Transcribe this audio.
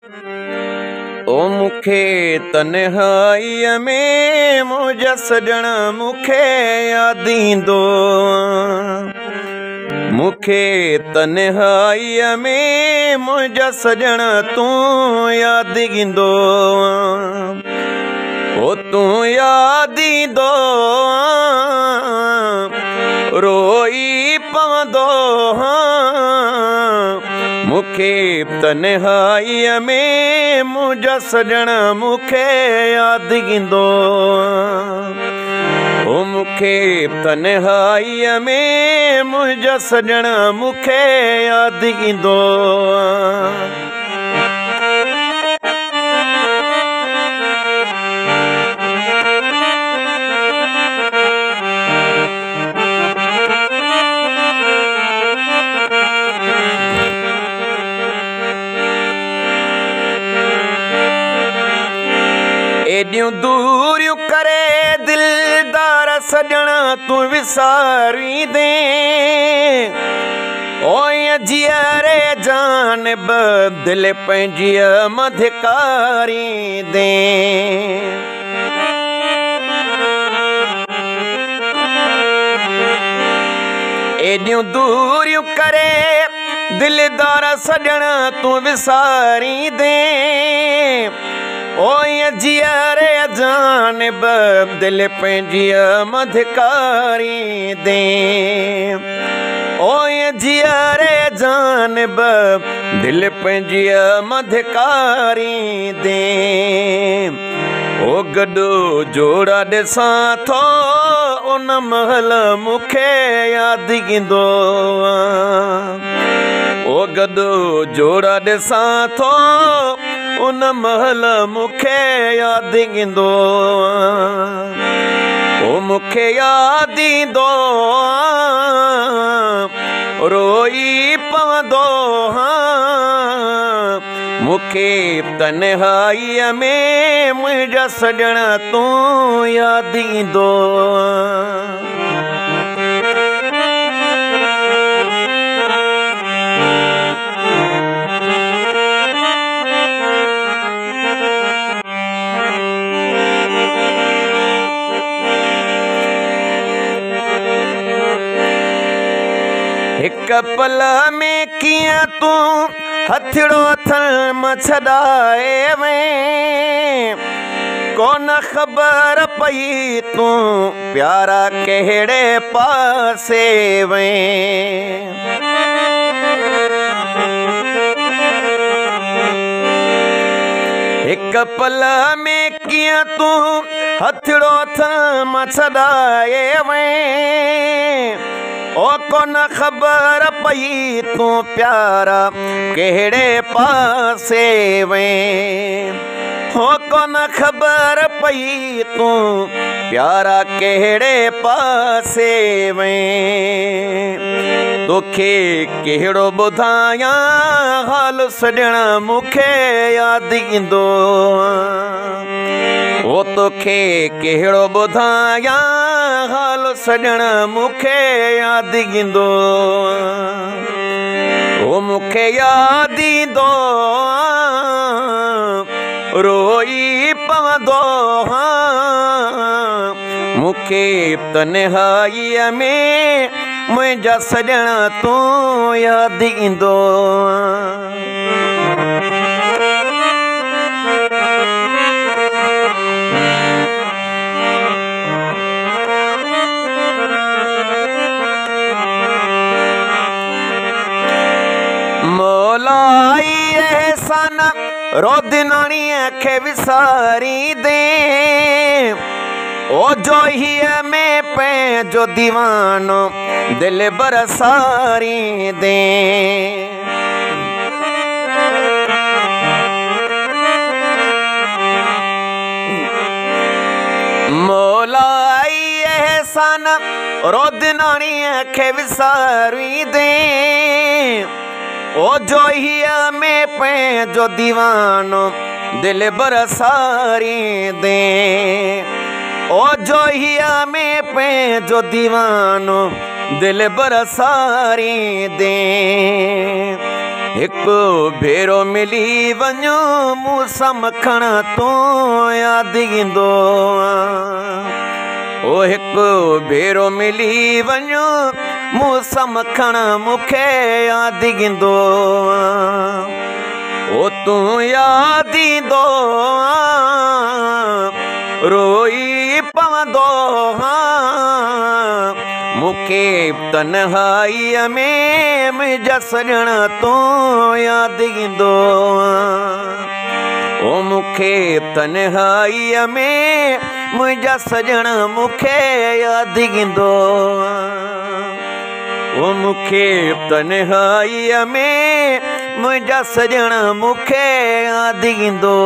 ओ मुखे तन्हाईअ में मुंहिंजा सजण मुखे याद ईंदो। मुखे तन्हाईअ में मुंहिंजा सजण तूं याद ईंदो। ओ तूं याद ईंदो रोई पवंदो। मुखे तन्हाईअ में मुंहिंजा सजण मुखे याद ईंदो। ओ मुखे तन्हाईअ में मुंहिंजा सजण मुखे याद ईंदो। एडियूं दूरियूं करे दिलदार सजण तूं विसारी दे। ओए जियारे जानिब दिल पंहिंजी मधिकारी दे। एडियूं दूरियूं करे दिलदार सजण तूं विसारी दे। ओए जियारे जानिब दिल पंहिंजी मधिकारी दे। ओए जियारे जानिब दिल पंहिंजी मधिकारी दे। ओ गॾो जोड़ा ॾिसां थो उन महल मुखे याद ईंदो। ओ गॾो जोड़ा ॾिसां थो उन महल मुखे याद ईंदो। ओ मुखे याद ईंदो रोई पवंदो। मुखे तन्हाईअ में मुंहिंजा सजण तूं याद ईंदो। हिक पल में कियां तूं हथड़ो थल मछड़ाए में। कोन ख़बर पई तूं प्यारा कहिड़े पासे में। हिक पल में कियां तूं हथड़ो थल मछड़ाए में। ओ कोन ख़बर पई तूं प्यारा कहिड़े पासे में। हो कोन ख़बर पई तूं प्यारा कहिड़े पासे में। तोखे कहिड़ो ॿुधायां हाल सजण मुखे याद ईंदो। ओ तोखे कहिड़ो ॿुधायां हाल सजण मुखे याद ईंदो। ओ मुखे याद ईंदो रोई पवंदो। मुखे तन्हाईअ में मुंहिंजा सजण तूं याद ईंदो। मौलाई एहसान रोदनाणीअ खे विसारी दे। ओ जोहीअ में पंहिंजो दीवानो दिल बरसारी दे। मौलाई एहसान रोदनाणीअ खे विसारी दे। ओ जोहीअ में पंहिंजो दीवानो दिल बरसारी दे। ओ जोहीअ में पंहिंजो दीवानो दिल बरसारी दे। हिकु भेरो मिली वञो मूंसां मखण तूं यादि ईंदो। ओ हिकु भेरो मिली वञो मूंसां मखण मूंखे यादि ईंदो। ओ तूं यादि ईंदो रोई पवंदो मूंखे तन्हाईअ में मुंहिंजा सॼण तूं यादि ईंदो। ओ मूंखे तन्हाईअ में मुंहिंजा सॼण मूंखे यादि ईंदो। ओ मूंखे तन्हाईअ में मुंहिंजा सॼण मूंखे यादि ईंदो।